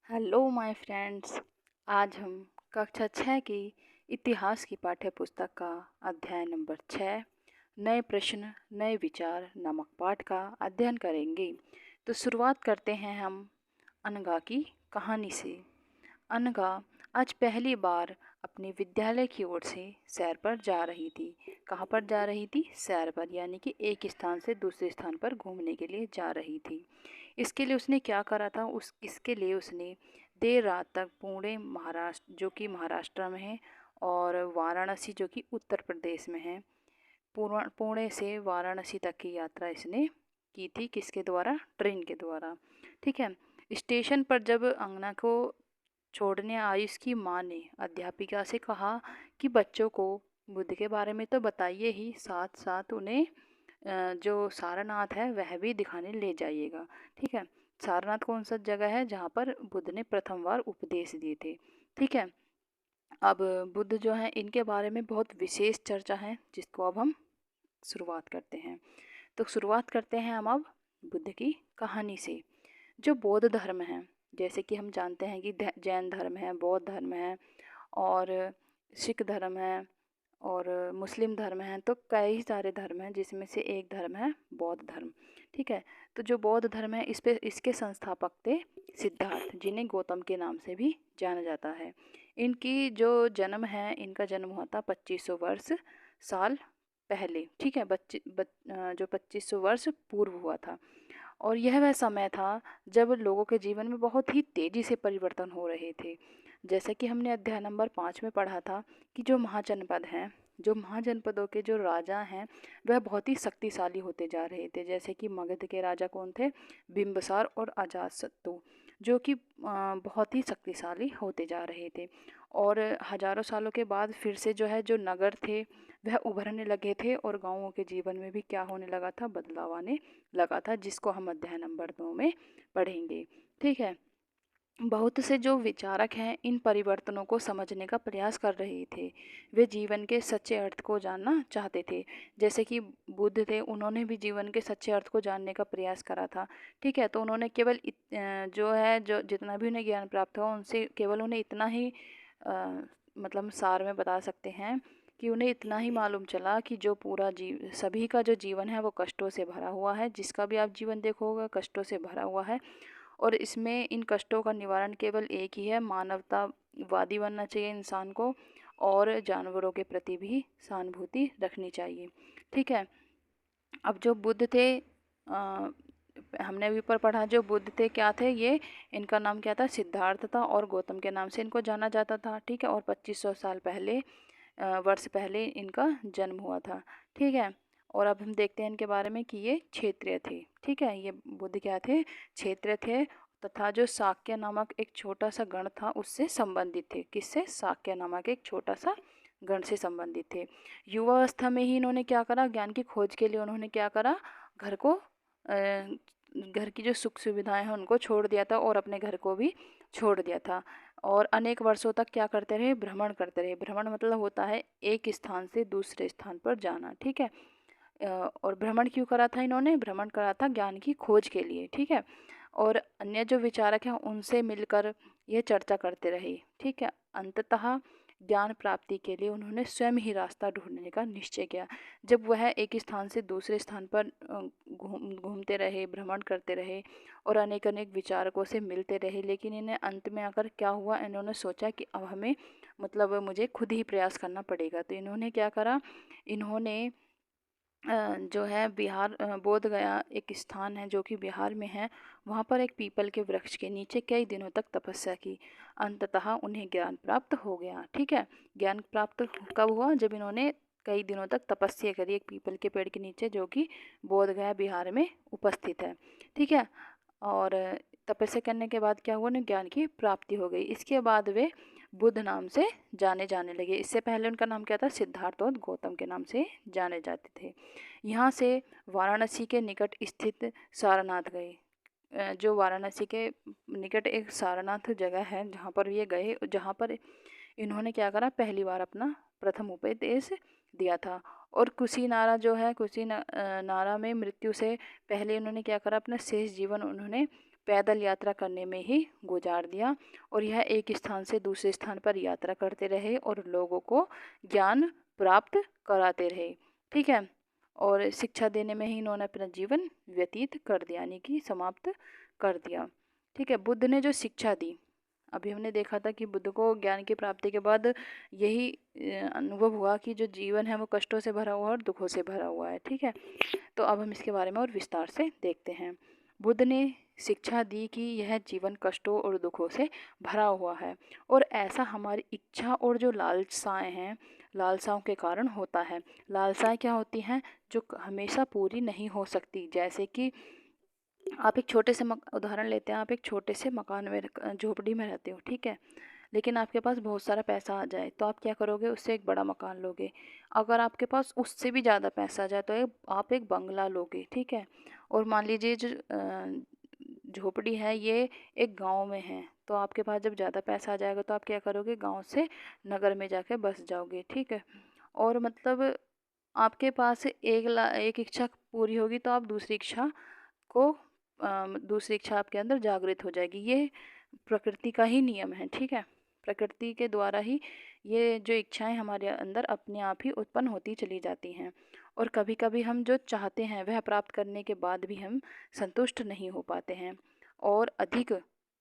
Hello my friends. आज हम कक्षा 6 की इतिहास की पाठ्य पुस्तक का अध्याय नंबर 6 नए प्रश्न नए विचार नामक पाठ का अध्ययन करेंगे। तो शुरुआत करते हैं हम अनघा की कहानी से। अनघा आज पहली बार अपने विद्यालय की ओर से सैर पर जा रही थी। कहाँ पर जा रही थी? सैर पर, यानी कि एक स्थान से दूसरे स्थान पर घूमने के लिए जा रही थी। इसके लिए उसने क्या करा था? इसके लिए उसने देर रात तक पुणे महाराष्ट्र, जो कि महाराष्ट्र में है, और वाराणसी, जो कि उत्तर प्रदेश में है, पुणे से वाराणसी तक की यात्रा इसने की थी। किसके द्वारा? ट्रेन के द्वारा। ठीक है। स्टेशन पर जब अंगना को छोड़ने आई, उसकी माँ ने अध्यापिका से कहा कि बच्चों को बुद्ध के बारे में तो बताइए ही, साथ साथ उन्हें जो सारनाथ है वह भी दिखाने ले जाइएगा। ठीक है। सारनाथ कौन सा जगह है? जहाँ पर बुद्ध ने प्रथम बार उपदेश दिए थे। ठीक है। अब बुद्ध जो है, इनके बारे में बहुत विशेष चर्चा है, जिसको अब हम शुरुआत करते हैं। तो शुरुआत करते हैं हम अब बुद्ध की कहानी से। जो बौद्ध धर्म है, जैसे कि हम जानते हैं कि जैन धर्म है, बौद्ध धर्म है, और सिख धर्म है, और मुस्लिम धर्म है। तो कई सारे धर्म हैं, जिसमें से एक धर्म है बौद्ध धर्म। ठीक है। तो जो बौद्ध धर्म है, इसके संस्थापक थे सिद्धार्थ, जिन्हें गौतम के नाम से भी जाना जाता है। इनकी जो जन्म है, इनका जन्म हुआ था 2500 वर्ष साल पहले। ठीक है। जो 2500 वर्ष पूर्व हुआ था। और यह वह समय था जब लोगों के जीवन में बहुत ही तेज़ी से परिवर्तन हो रहे थे। जैसे कि हमने अध्याय नंबर 5 में पढ़ा था कि जो महाजनपद हैं, जो महाजनपदों के जो राजा हैं, वह बहुत ही शक्तिशाली होते जा रहे थे। जैसे कि मगध के राजा कौन थे? बिंबिसार और अजातशत्रु, जो कि बहुत ही शक्तिशाली होते जा रहे थे। और हजारों सालों के बाद फिर से जो है, जो नगर थे वह उभरने लगे थे, और गाँवों के जीवन में भी क्या होने लगा था? बदलाव आने लगा था, जिसको हम अध्याय नंबर 2 में पढ़ेंगे। ठीक है। बहुत से जो विचारक हैं, इन परिवर्तनों को समझने का प्रयास कर रहे थे। वे जीवन के सच्चे अर्थ को जानना चाहते थे। जैसे कि बुद्ध थे, उन्होंने भी जीवन के सच्चे अर्थ को जानने का प्रयास करा था। ठीक है। तो उन्होंने केवल जो है, जो जितना भी उन्हें ज्ञान प्राप्त हुआ, उनसे केवल उन्हें इतना ही मतलब सार में बता सकते हैं कि उन्हें इतना ही मालूम चला कि जो पूरा सभी का जो जीवन है वो कष्टों से भरा हुआ है। जिसका भी आप जीवन देखोगे, कष्टों से भरा हुआ है। और इसमें इन कष्टों का निवारण केवल एक ही है, मानवतावादी बनना चाहिए इंसान को, और जानवरों के प्रति भी सहानुभूति रखनी चाहिए। ठीक है। अब जो बुद्ध थे, हमने अभी ऊपर पढ़ा, जो बुद्ध थे क्या थे ये? इनका नाम क्या था? सिद्धार्थ था, और गौतम के नाम से इनको जाना जाता था। ठीक है। और 2500 साल पहले, वर्ष पहले इनका जन्म हुआ था। ठीक है। और अब हम देखते हैं इनके बारे में कि ये क्षेत्रीय थे। ठीक है। ये बुद्ध क्या थे? क्षेत्रीय थे, तथा जो शाक्य नामक एक छोटा सा गण था उससे संबंधित थे। किससे? शाक्य नामक एक छोटा सा गण से संबंधित थे। युवावस्था में ही इन्होंने क्या करा? ज्ञान की खोज के लिए उन्होंने क्या करा? घर को घर की जो सुख सुविधाएं हैं उनको छोड़ दिया था, और अपने घर को भी छोड़ दिया था। और अनेक वर्षों तक क्या करते रहे? भ्रमण करते रहे। भ्रमण मतलब होता है एक स्थान से दूसरे स्थान पर जाना। ठीक है। और भ्रमण क्यों करा था इन्होंने? भ्रमण करा था ज्ञान की खोज के लिए। ठीक है। और अन्य जो विचारक हैं उनसे मिलकर ये चर्चा करते रहे। ठीक है। अंततः ज्ञान प्राप्ति के लिए उन्होंने स्वयं ही रास्ता ढूंढने का निश्चय किया। जब वह एक स्थान से दूसरे स्थान पर घूमते रहे, भ्रमण करते रहे, और अनेक अनेक विचारकों से मिलते रहे, लेकिन इन्हें अंत में आकर क्या हुआ? इन्होंने सोचा कि अब हमें, मतलब मुझे खुद ही प्रयास करना पड़ेगा। तो इन्होंने क्या करा? इन्होंने जो है बोध गया एक स्थान है जो कि बिहार में है, वहाँ पर एक पीपल के वृक्ष के नीचे कई दिनों तक तपस्या की। अंततः उन्हें ज्ञान प्राप्त हो गया। ठीक है। ज्ञान प्राप्त कब हुआ? जब इन्होंने कई दिनों तक तपस्या करी एक पीपल के पेड़ के नीचे, जो कि बोध गया बिहार में उपस्थित है। ठीक है। और तपस्या करने के बाद क्या हुआ? उन्हें ज्ञान की प्राप्ति हो गई। इसके बाद वे बुद्ध नाम से जाने जाने लगे। इससे पहले उनका नाम क्या था? सिद्धार्थ और गौतम के नाम से जाने जाते थे। यहाँ से वाराणसी के निकट स्थित सारनाथ गए। जो वाराणसी के निकट एक सारनाथ जगह है, जहाँ पर ये गए, जहाँ पर इन्होंने क्या करा? पहली बार अपना प्रथम उपदेश दिया था। और कुशीनारा जो है, नारा में मृत्यु से पहले इन्होंने क्या करा? अपना शेष जीवन उन्होंने पैदल यात्रा करने में ही गुजार दिया और यह एक स्थान से दूसरे स्थान पर यात्रा करते रहे और लोगों को ज्ञान प्राप्त कराते रहे। ठीक है, और शिक्षा देने में ही इन्होंने अपना जीवन व्यतीत कर दिया, यानी कि समाप्त कर दिया। ठीक है, बुद्ध ने जो शिक्षा दी, अभी हमने देखा था कि बुद्ध को ज्ञान की प्राप्ति के बाद यही अनुभव हुआ कि जो जीवन है वो कष्टों से भरा हुआ है और दुखों से भरा हुआ है। ठीक है, तो अब हम इसके बारे में और विस्तार से देखते हैं। बुद्ध ने शिक्षा दी कि यह जीवन कष्टों और दुखों से भरा हुआ है और ऐसा हमारी इच्छा और जो लालसाएं हैं, लालसाओं के कारण होता है। लालसाएं क्या होती हैं? जो हमेशा पूरी नहीं हो सकती। जैसे कि आप एक छोटे से उदाहरण लेते हैं, आप एक छोटे से मकान में झोपड़ी में रहते हो, ठीक है, लेकिन आपके पास बहुत सारा पैसा आ जाए तो आप क्या करोगे? उससे एक बड़ा मकान लोगे। अगर आपके पास उससे भी ज़्यादा पैसा आ जाए तो आप एक बंगला लोगे। ठीक है, और मान लीजिए जो झोपड़ी है ये एक गांव में है, तो आपके पास जब ज़्यादा पैसा आ जाएगा तो आप क्या करोगे? गांव से नगर में जाके बस जाओगे। ठीक है, और मतलब आपके पास एक इच्छा पूरी होगी तो आप को दूसरी इच्छा आपके अंदर जागृत हो जाएगी। ये प्रकृति का ही नियम है। ठीक है, प्रकृति के द्वारा ही ये जो इच्छाएं हमारे अंदर अपने आप ही उत्पन्न होती चली जाती हैं और कभी कभी हम जो चाहते हैं वह प्राप्त करने के बाद भी हम संतुष्ट नहीं हो पाते हैं और अधिक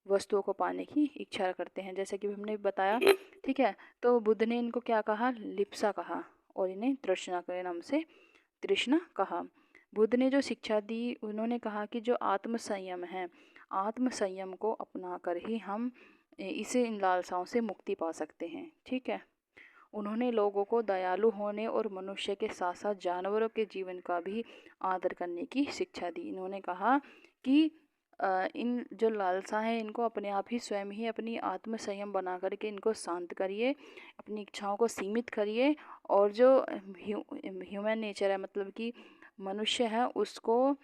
वस्तुओं को पाने की इच्छा करते हैं, जैसे कि हमने बताया। ठीक है, तो बुद्ध ने इनको क्या कहा? लिप्सा कहा और इन्हें तृष्णा के नाम से तृष्णा कहा। बुद्ध ने जो शिक्षा दी, उन्होंने कहा कि जो आत्म संयम है, आत्म संयम को अपनाकर ही हम इसे इन लालसाओं से मुक्ति पा सकते हैं। ठीक है, उन्होंने लोगों को दयालु होने और मनुष्य के साथ साथ जानवरों के जीवन का भी आदर करने की शिक्षा दी। इन्होंने कहा कि इन जो लालसा हैं इनको अपने आप ही स्वयं ही अपनी आत्म संयम बना करके इनको शांत करिए, अपनी इच्छाओं को सीमित करिए और जो ह्यूमन नेचर है, मतलब कि मनुष्य है, उसको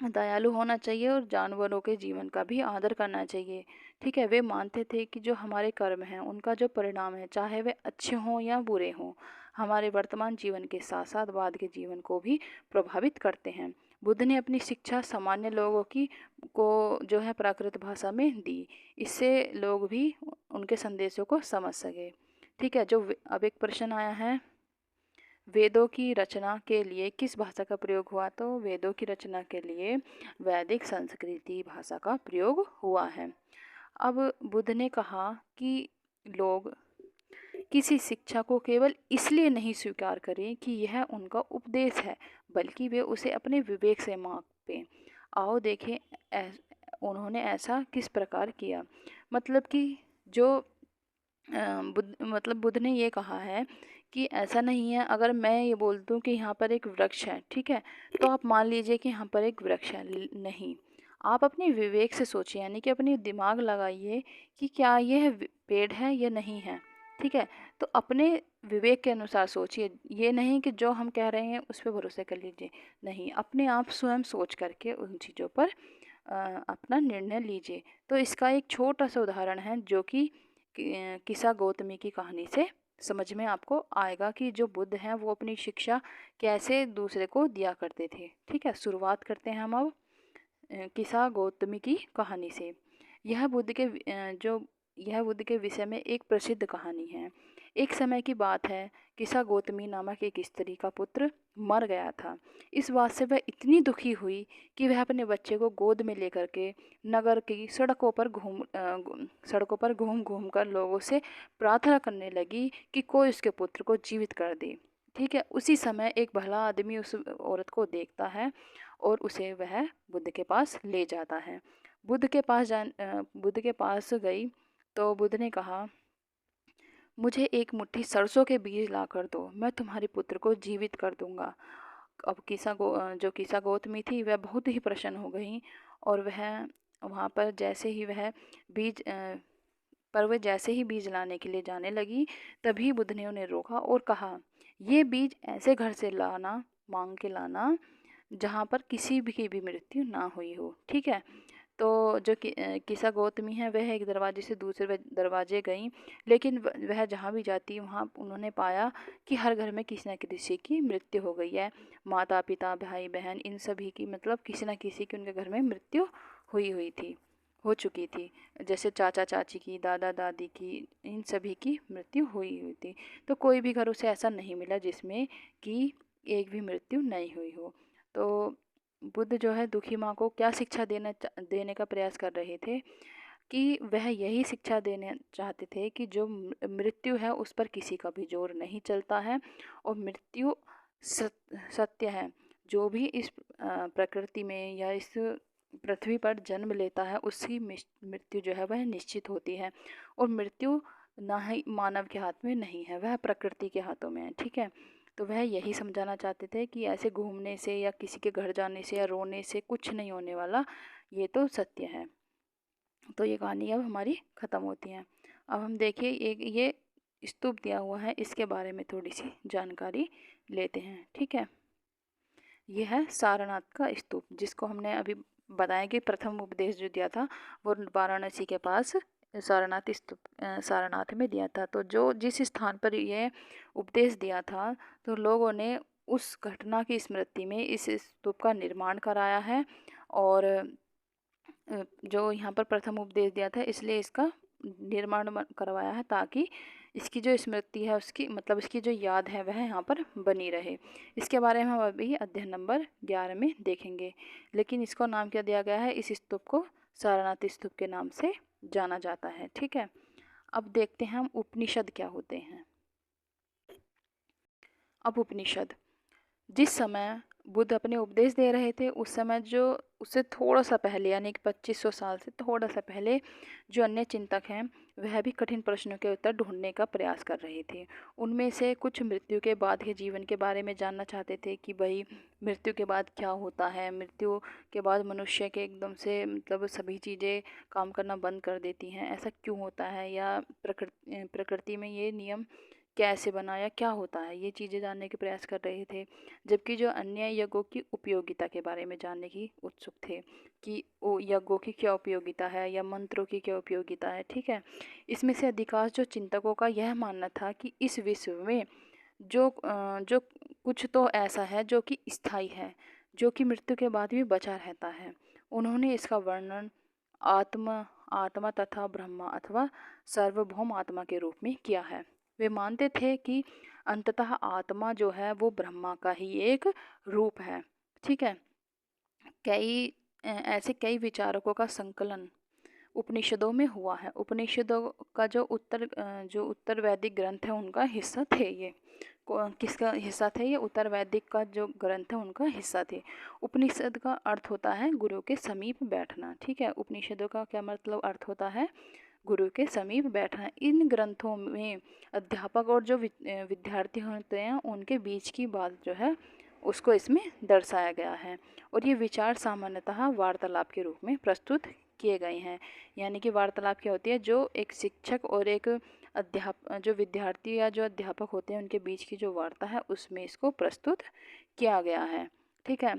दयालु होना चाहिए और जानवरों के जीवन का भी आदर करना चाहिए। ठीक है, वे मानते थे कि जो हमारे कर्म हैं उनका जो परिणाम है, चाहे वे अच्छे हों या बुरे हों, हमारे वर्तमान जीवन के साथ साथ बाद के जीवन को भी प्रभावित करते हैं। बुद्ध ने अपनी शिक्षा सामान्य लोगों की को जो है प्राकृत भाषा में दी, इससे लोग भी उनके संदेशों को समझ सके। ठीक है, जो अब एक प्रश्न आया है, वेदों की रचना के लिए किस भाषा का प्रयोग हुआ? तो वेदों की रचना के लिए वैदिक संस्कृति भाषा का प्रयोग हुआ है। अब बुद्ध ने कहा कि लोग किसी शिक्षा को केवल इसलिए नहीं स्वीकार करें कि यह उनका उपदेश है, बल्कि वे उसे अपने विवेक से मापें। आओ देखें उन्होंने ऐसा किस प्रकार किया। मतलब कि जो बुद्ध ने ये कहा है कि ऐसा नहीं है, अगर मैं ये बोल दूं कि यहाँ पर एक वृक्ष है, ठीक है, तो आप मान लीजिए कि यहाँ पर एक वृक्ष है। नहीं, आप अपने विवेक से सोचिए, यानी कि अपनी दिमाग लगाइए कि क्या यह पेड़ है या नहीं है। ठीक है, तो अपने विवेक के अनुसार सोचिए, ये नहीं कि जो हम कह रहे हैं उस पर भरोसा कर लीजिए। नहीं, अपने आप स्वयं सोच करके उन चीज़ों पर अपना निर्णय लीजिए। तो इसका एक छोटा सा उदाहरण है जो कि किस्सा गौतमी की कहानी से समझ में आपको आएगा कि जो बुद्ध हैं वो अपनी शिक्षा कैसे दूसरे को दिया करते थे। ठीक है, शुरुआत करते हैं हम अब किस्सा गौतमी की कहानी से। यह बुद्ध के विषय में एक प्रसिद्ध कहानी है। एक समय की बात है, किस्सा गौतमी नामक एक स्त्री का पुत्र मर गया था। इस बात से वह इतनी दुखी हुई कि वह अपने बच्चे को गोद में लेकर के नगर की सड़कों पर घूम घूम कर लोगों से प्रार्थना करने लगी कि कोई उसके पुत्र को जीवित कर दे। ठीक है, उसी समय एक भला आदमी उस औरत को देखता है और उसे वह बुद्ध के पास ले जाता है। बुद्ध के पास गई तो बुद्ध ने कहा, मुझे एक मुट्ठी सरसों के बीज ला कर दो, मैं तुम्हारे पुत्र को जीवित कर दूंगा। अब जो किस्सा गौतमी थी वह बहुत ही प्रसन्न हो गई और वहाँ पर जैसे ही बीज लाने के लिए जाने लगी, तभी बुद्ध ने उन्हें रोका और कहा, ये बीज ऐसे घर से मांग के लाना जहाँ पर किसी भी की भी मृत्यु ना हुई हो। ठीक है, तो जो किस्सा गौतमी है वह एक दरवाजे से दूसरे दरवाजे गई, लेकिन वह जहाँ भी जाती वहाँ उन्होंने पाया कि हर घर में किसी न किसी की मृत्यु हो गई है। माता पिता भाई बहन इन सभी की, मतलब किसी न किसी की उनके घर में मृत्यु हो चुकी थी। जैसे चाचा चाची की, दादा दादी की, इन सभी की मृत्यु हुई थी। तो कोई भी घर उसे ऐसा नहीं मिला जिसमें कि एक भी मृत्यु नहीं हुई हो। तो बुद्ध जो है दुखी माँ को क्या शिक्षा देने का प्रयास कर रहे थे कि वह यही शिक्षा देना चाहते थे कि जो मृत्यु है उस पर किसी का भी जोर नहीं चलता है, और मृत्यु सत्य है। जो भी इस प्रकृति में या इस पृथ्वी पर जन्म लेता है उसकी मृत्यु जो है वह निश्चित होती है, और मृत्यु ना ही मानव के हाथ में नहीं है, वह प्रकृति के हाथों में है। ठीक है, तो वह यही समझाना चाहते थे कि ऐसे घूमने से या किसी के घर जाने से या रोने से कुछ नहीं होने वाला, ये तो सत्य है। तो ये कहानी अब हमारी ख़त्म होती है। अब हम देखिए एक ये स्तूप दिया हुआ है, इसके बारे में थोड़ी सी जानकारी लेते हैं। ठीक है, ये है सारनाथ का स्तूप, जिसको हमने अभी बताया कि प्रथम उपदेश जो दिया था वो वाराणसी के पास सारनाथ में दिया था। तो जो जिस स्थान पर ये उपदेश दिया था, तो लोगों ने उस घटना की स्मृति में इस स्तूप का निर्माण कराया है, और जो यहाँ पर प्रथम उपदेश दिया था इसलिए इसका निर्माण करवाया है, ताकि इसकी जो स्मृति है उसकी मतलब इसकी जो याद है वह यहाँ पर बनी रहे। इसके बारे में हम अभी अध्ययन नंबर 11 में देखेंगे, लेकिन इसको नाम क्या दिया गया है, इस स्तूप को सारनाथ स्तूप के नाम से जाना जाता है। ठीक है, अब देखते हैं हम उपनिषद क्या होते हैं। अब उपनिषद, जिस समय बुद्ध अपने उपदेश दे रहे थे उस समय जो उससे थोड़ा सा पहले यानी कि 2500 साल से थोड़ा सा पहले जो अन्य चिंतक हैं वह भी कठिन प्रश्नों के उत्तर ढूंढने का प्रयास कर रहे थे। उनमें से कुछ मृत्यु के बाद के जीवन के बारे में जानना चाहते थे कि भाई मृत्यु के बाद क्या होता है, मृत्यु के बाद मनुष्य के एकदम से मतलब सभी चीज़ें काम करना बंद कर देती हैं, ऐसा क्यों होता है, या प्रकृति में ये नियम कैसे बना या क्या होता है, ये चीज़ें जानने के प्रयास कर रहे थे। जबकि जो अन्य यज्ञों की उपयोगिता के बारे में जानने की उत्सुक थे कि वो यज्ञों की क्या उपयोगिता है या मंत्रों की क्या उपयोगिता है। ठीक है, इसमें से अधिकांश जो चिंतकों का यह मानना था कि इस विश्व में जो कुछ तो ऐसा है जो कि स्थायी है, जो कि मृत्यु के बाद भी बचा रहता है। उन्होंने इसका वर्णन आत्मा तथा ब्रह्मा अथवा सार्वभौम आत्मा के रूप में किया है। वे मानते थे कि अंततः आत्मा जो है वो ब्रह्मा का ही एक रूप है। ठीक है, ऐसे कई विचारकों का संकलन उपनिषदों में हुआ है। उपनिषदों का जो उत्तर वैदिक ग्रंथ है उनका हिस्सा थे ये। किसका हिस्सा थे ये? उत्तर वैदिक का जो ग्रंथ है उनका हिस्सा थे। उपनिषद का अर्थ होता है गुरु के समीप बैठना। ठीक है, उपनिषदों का क्या मतलब अर्थ होता है? गुरु के समीप बैठना। इन ग्रंथों में अध्यापक और जो विद्यार्थी होते हैं उनके बीच की बात जो है उसको इसमें दर्शाया गया है, और ये विचार सामान्यतः वार्तालाप के रूप में प्रस्तुत किए गए हैं। यानी कि वार्तालाप क्या होती है? जो एक शिक्षक और एक जो विद्यार्थी या जो अध्यापक होते हैं उनके बीच की जो वार्ता है उसमें इसको प्रस्तुत किया गया है। ठीक है,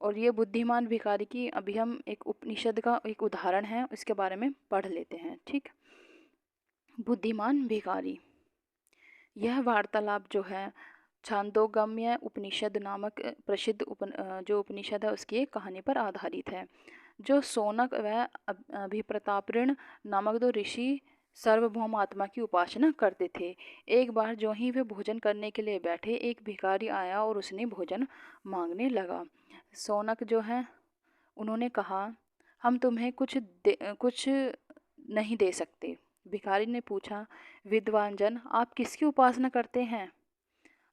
और ये बुद्धिमान भिखारी की अभी हम एक उपनिषद का एक उदाहरण है इसके बारे में पढ़ लेते हैं। ठीक, बुद्धिमान भिखारी, यह वार्तालाप जो है छांदोगम्य उपनिषद नामक प्रसिद्ध जो उपनिषद है उसकी एक कहानी पर आधारित है। जो सोनक व अभिप्रतापऋण नामक दो ऋषि सार्वभौम आत्मा की उपासना करते थे। एक बार जो ही वे भोजन करने के लिए बैठे, एक भिखारी आया और उसने भोजन मांगने लगा। सोनक जो है उन्होंने कहा, हम तुम्हें कुछ नहीं दे सकते। भिखारी ने पूछा, विद्वान जन आप किसकी उपासना करते हैं?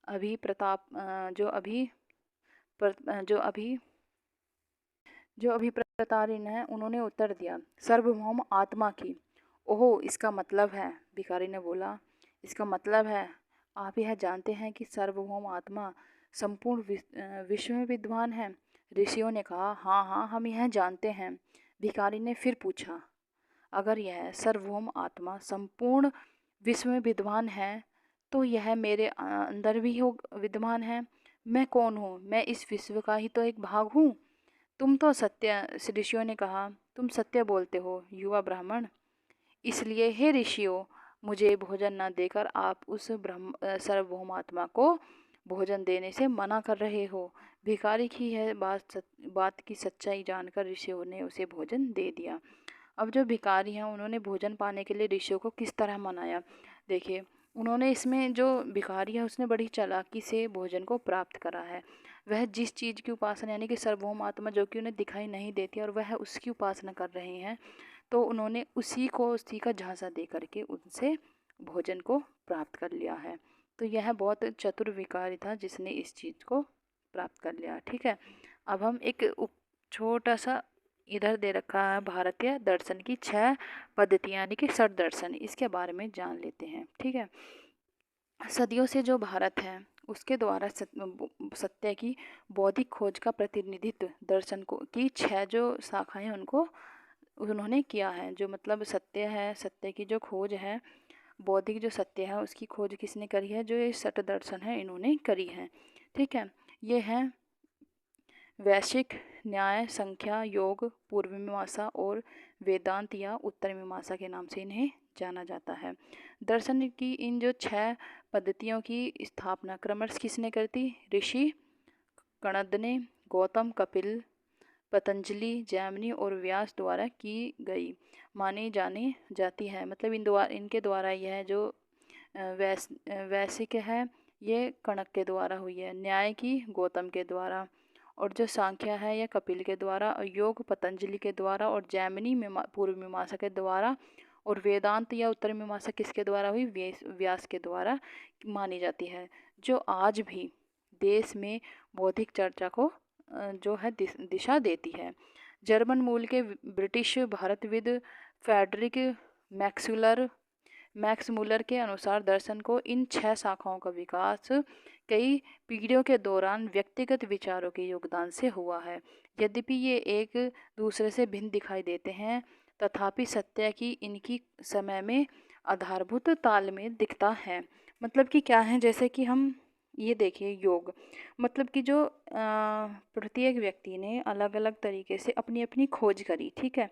अभी प्रताप जो अभी प्रतारिण है उन्होंने उत्तर दिया, सार्वभौम आत्मा की। ओह, इसका मतलब है, भिखारी ने बोला, इसका मतलब है आप यह जानते हैं कि सार्वभौम आत्मा संपूर्ण विश्व में विद्वान है। ऋषियों ने कहा, हाँ हाँ हम यह जानते हैं। भिखारी ने फिर पूछा, अगर यह सार्वभौम आत्मा संपूर्ण विश्व में विद्वान है तो यह मेरे अंदर भी विद्वान है। मैं कौन हूँ? मैं इस विश्व का ही तो एक भाग हूँ। तुम तो ऋषियों ने कहा, तुम सत्य बोलते हो युवा ब्राह्मण। इसलिए हे ऋषियों, मुझे भोजन न देकर आप उस सार्वभौम आत्मा को भोजन देने से मना कर रहे हो। भिखारी की है बात की सच्चाई जानकर ऋषियों ने उसे भोजन दे दिया। अब जो भिखारी हैं उन्होंने भोजन पाने के लिए ऋषियों को किस तरह मनाया। देखिए, उन्होंने इसमें जो भिखारी है उसने बड़ी चालाकी से भोजन को प्राप्त करा है। वह जिस चीज़ की उपासना यानी कि सर्वभौम आत्मा जो कि उन्हें दिखाई नहीं देती और वह उसकी उपासना कर रहे हैं, तो उन्होंने उसी का झांसा दे करके उनसे भोजन को प्राप्त कर लिया है। तो यह बहुत चतुर भिखारी था जिसने इस चीज़ को प्राप्त कर लिया। ठीक है, अब हम एक छोटा सा इधर दे रखा है भारतीय दर्शन की 6 पद्धतियाँ यानी कि षट दर्शन, इसके बारे में जान लेते हैं। ठीक है, सदियों से जो भारत है उसके द्वारा सत्य की बौद्धिक खोज का प्रतिनिधित्व दर्शन को की 6 जो शाखाएं उनको उन्होंने किया है। जो मतलब सत्य है, सत्य की जो खोज है, बौद्धिक जो सत्य है उसकी खोज किसने करी है, जो ये षट दर्शन है इन्होंने करी है। ठीक है, ये है वैश्विक न्याय, संख्या, योग, पूर्व मीमांसा और वेदांत या उत्तर मीमांसा के नाम से इन्हें जाना जाता है। दर्शन की इन जो 6 पद्धतियों की स्थापना क्रमश किसने कर दी, ऋषि कणद ने गौतम, कपिल, पतंजलि, जैमिनी और व्यास द्वारा की गई मानी जानी जाती है। मतलब इनके द्वारा यह जो वैश्विक है ये कणक के द्वारा हुई है, न्याय की गौतम के द्वारा, और जो सांख्य है यह कपिल के द्वारा, और योग पतंजलि के द्वारा, और जैमिनी पूर्व मीमांसा के द्वारा, और वेदांत या उत्तर मीमांसा किसके द्वारा हुई, व्यास के द्वारा मानी जाती है। जो आज भी देश में बौद्धिक चर्चा को जो है दिशा देती है। जर्मन मूल के ब्रिटिश भारतविद फ्रेडरिक मैक्स मूलर के अनुसार दर्शन को इन 6 शाखाओं का विकास कई पीढ़ियों के दौरान व्यक्तिगत विचारों के योगदान से हुआ है। यद्यपि ये एक दूसरे से भिन्न दिखाई देते हैं, तथापि सत्य की इनकी समय में आधारभूत तालमेल दिखता है। मतलब कि क्या है, जैसे कि हम ये देखिए योग, मतलब कि जो प्रत्येक व्यक्ति ने अलग अलग तरीके से अपनी अपनी खोज करी। ठीक है,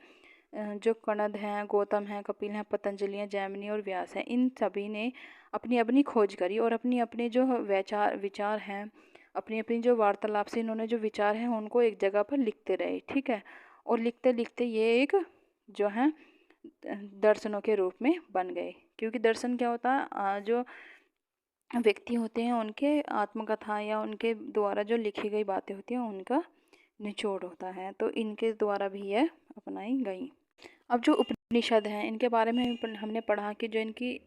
जो कणद हैं, गौतम हैं, कपिल हैं, पतंजलि हैं, जैमिनी और व्यास हैं, इन सभी ने अपनी अपनी खोज करी और अपनी अपने जो विचार हैं, अपनी अपनी जो वार्तालाप से इन्होंने जो विचार हैं उनको एक जगह पर लिखते रहे। ठीक है, और लिखते लिखते ये एक जो है दर्शनों के रूप में बन गए। क्योंकि दर्शन क्या होता है, जो व्यक्ति होते हैं उनके आत्मकथा या उनके द्वारा जो लिखी गई बातें होती हैं उनका निचोड़ होता है। तो इनके द्वारा भी यह अपनाई गई। अब जो उपनिषद हैं इनके बारे में हमने पढ़ा कि